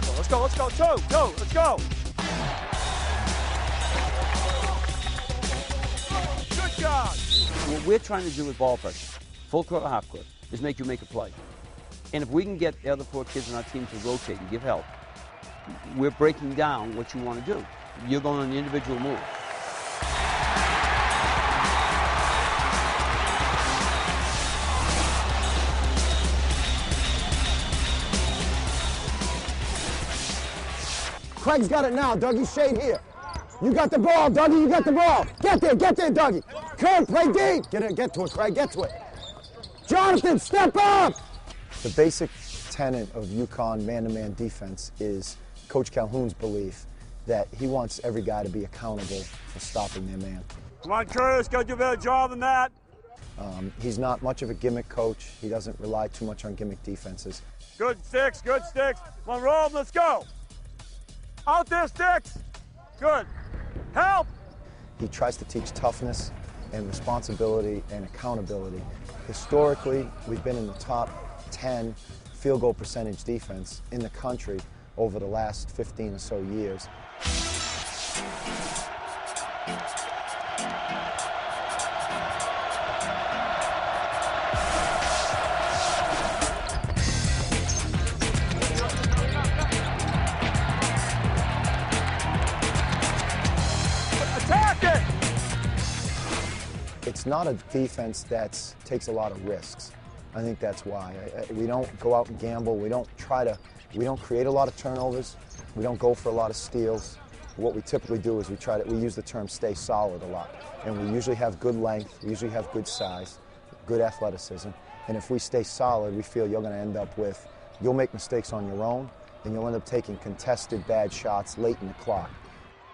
tackle. Let's go, let's go. Two, let's go. Good job. What we're trying to do with ball pressure, full court or half court, is make you make a play. And if we can get the other 4 kids on our team to rotate and give help, we're breaking down what you want to do. You're going on the individual move. Craig's got it now, Dougie. Shade here. You got the ball, Dougie. You got the ball. Get there, Dougie. Kurt, play deep. Get to it, Craig. Get to it. Jonathan, step up. The basic tenet of UConn man-to-man defense is Coach Calhoun's belief that he wants every guy to be accountable for stopping their man. Come on, Curtis. Got to do a better job than that. He's not much of a gimmick coach. He doesn't rely too much on gimmick defenses. Good sticks, good sticks. Come on, roll them. Let's go. Out there, sticks. Good. Help. He tries to teach toughness and responsibility and accountability. Historically, we've been in the top 10 field goal percentage defense in the country over the last 15 or so years. It's not a defense that takes a lot of risks. I think that's why. We don't go out and gamble. We don't create a lot of turnovers. We don't go for a lot of steals. What we typically do is we use the term stay solid a lot. And we usually have good length, we usually have good size, good athleticism. And if we stay solid, we feel you're going to end up with, you'll make mistakes on your own, and you'll end up taking contested bad shots late in the clock.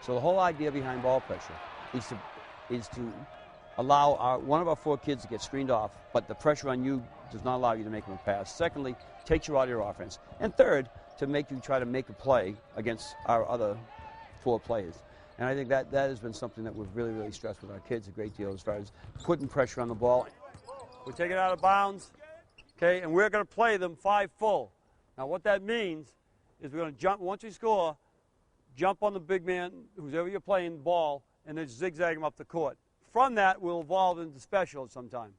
So the whole idea behind ball pressure is to allow one of our 4 kids to get screened off, but the pressure on you does not allow you to make them a pass. Secondly, takes you out of your offense. And third, to make you try to make a play against our other 4 players. And I think that has been something that we've really, really stressed with our kids a great deal as far as putting pressure on the ball. We take it out of bounds, okay, and we're going to play them 5 full. Now what that means is we're going to jump, once we score, jump on the big man, whoever you're playing, ball, and then zigzag him up the court. From that, we'll evolve into special sometime.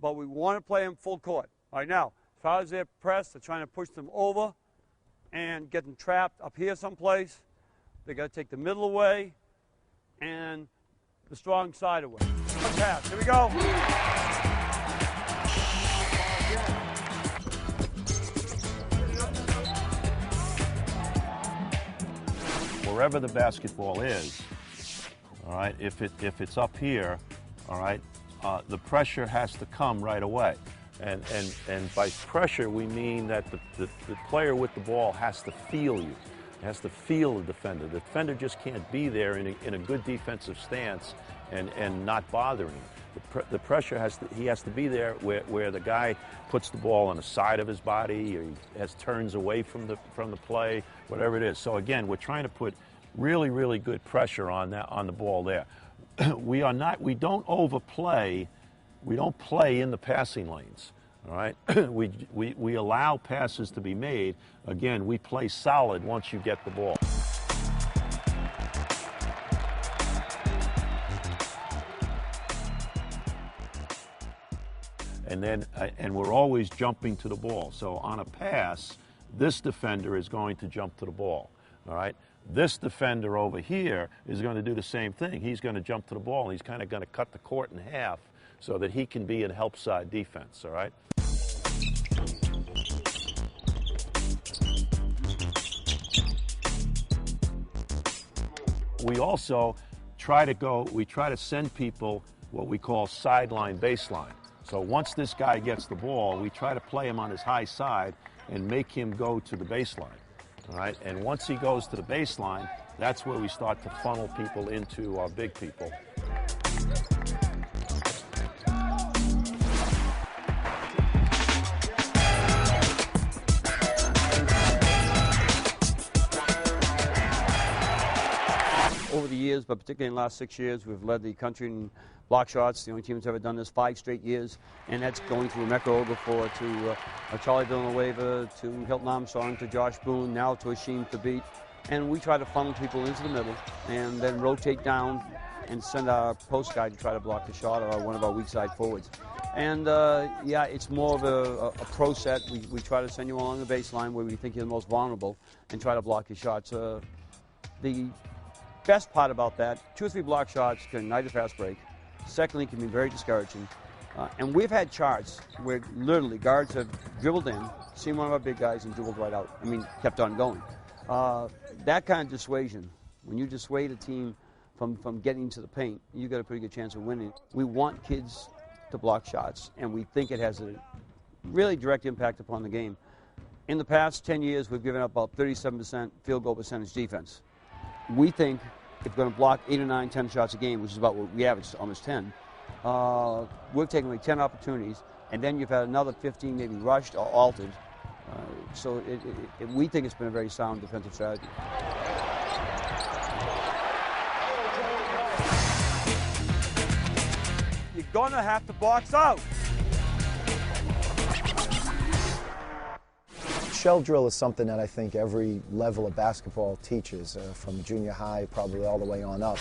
But we want to play them full court. All right, now, as far as their press, they're trying to push them over and get them trapped up here someplace. They got to take the middle away and the strong side away. One pass. Here we go. Wherever the basketball is, all right, if it's up here, all right, the pressure has to come right away. And by pressure, we mean that the player with the ball has to feel you. It has to feel the defender. The defender just can't be there in a good defensive stance and not bothering him. The pressure he has to be there where the guy puts the ball on the side of his body, or he turns away from the play, whatever it is. So again, we're trying to put really, really good pressure on the ball there. We don't overplay. We don't play in the passing lanes. All right, we allow passes to be made. Again, we play solid once you get the ball. And we're always jumping to the ball. So on a pass, this defender is going to jump to the ball. All right. This defender over here is going to do the same thing. He's going to jump to the ball, and he's kind of going to cut the court in half so that he can be in help side defense. All right. We also try to send people what we call sideline baseline. So once this guy gets the ball, we try to play him on his high side and make him go to the baseline. All right, and once he goes to the baseline, that's where we start to funnel people into our big people. Over the years, but particularly in the last 6 years, we've led the country in block shots. The only team that's ever done this 5 straight years, and that's going through Mecca Okafor to Charlie Villanueva to Hilton Armstrong to Josh Boone, now to Hashim Thabit. And we try to funnel people into the middle and then rotate down and send our post guy to try to block the shot, or one of our weak side forwards. And yeah, it's more of a pro set. We try to send you along the baseline where we think you're the most vulnerable and try to block your shots. The best part about that, 2 or 3 block shots can ignite a fast break. Secondly, can be very discouraging. And we've had charts where literally guards have dribbled in, seen one of our big guys, and dribbled right out. I mean, kept on going. That kind of dissuasion, when you dissuade a team from getting to the paint, you got a pretty good chance of winning. We want kids to block shots, and we think it has a really direct impact upon the game. In the past 10 years, we've given up about 37% field goal percentage defense. We think if we're going to block 8 or 9, 10 shots a game, which is about what we average, almost 10, we've taken like 10 opportunities, and then you've had another 15 maybe rushed or altered. So we think it's been a very sound defensive strategy. You're going to have to box out. Shell drill is something that I think every level of basketball teaches, from junior high probably all the way on up.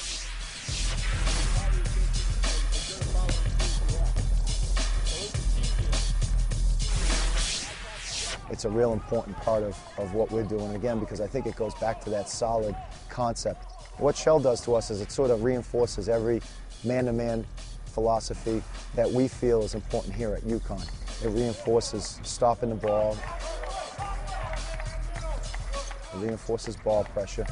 It's a real important part of what we're doing, again, because I think it goes back to that solid concept. What Shell does to us is it sort of reinforces every man-to-man philosophy that we feel is important here at UConn. It reinforces stopping the ball. It reinforces ball pressure.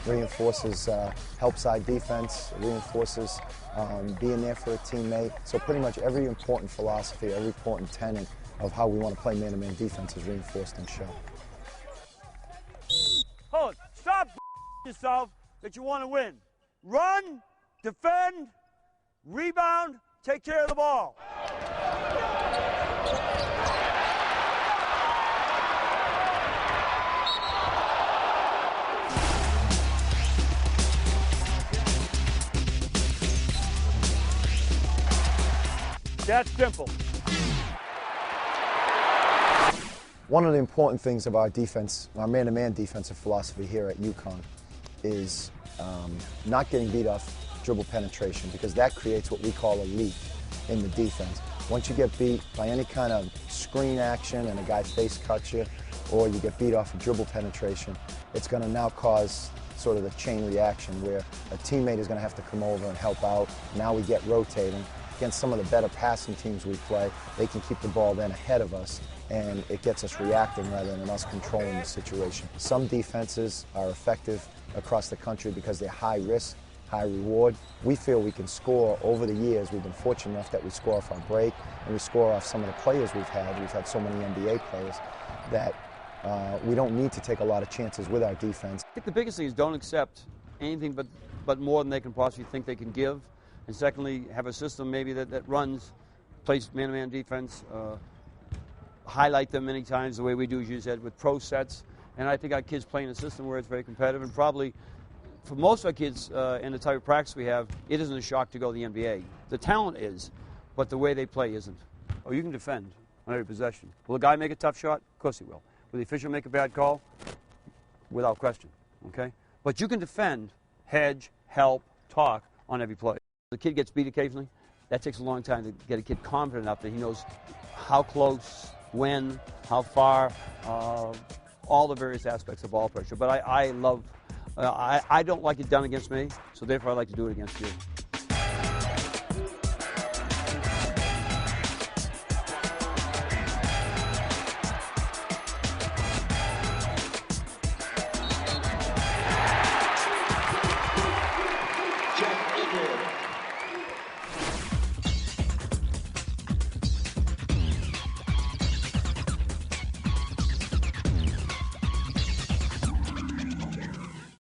Reinforces help side defense. It reinforces being there for a teammate. So pretty much every important philosophy, every important tenet of how we want to play man-to-man defense is reinforced in Shell. Hold, stop yourself that you want to win. Run, defend, rebound, take care of the ball. That's simple. One of the important things of our defense, our man-to-man defensive philosophy here at UConn, is not getting beat off dribble penetration, because that creates what we call a leak in the defense. Once you get beat by any kind of screen action and a guy face cuts you, or you get beat off of dribble penetration, it's going to now cause sort of the chain reaction where a teammate is going to have to come over and help out. Now we get rotating. Against some of the better passing teams we play, they can keep the ball then ahead of us, and it gets us reacting rather than us controlling the situation. Some defenses are effective across the country because they're high risk, high reward. We feel we can score over the years. We've been fortunate enough that we score off our break, and we score off some of the players we've had. We've had so many NBA players that we don't need to take a lot of chances with our defense. I think the biggest thing is don't accept anything but more than they can possibly think they can give. And secondly, have a system maybe that runs, plays man-to-man defense, highlight them many times the way we do, as you said, with pro sets. And I think our kids play in a system where it's very competitive, and probably for most of our kids in the type of practice we have, it isn't a shock to go to the NBA. The talent is, but the way they play isn't. Oh, you can defend on every possession. Will a guy make a tough shot? Of course he will. Will the official make a bad call? Without question, okay? But you can defend, hedge, help, talk on every play. The kid gets beat occasionally. That takes a long time to get a kid confident enough that he knows how close, when, how far, all the various aspects of ball pressure. But I don't like it done against me, so therefore I like to do it against you.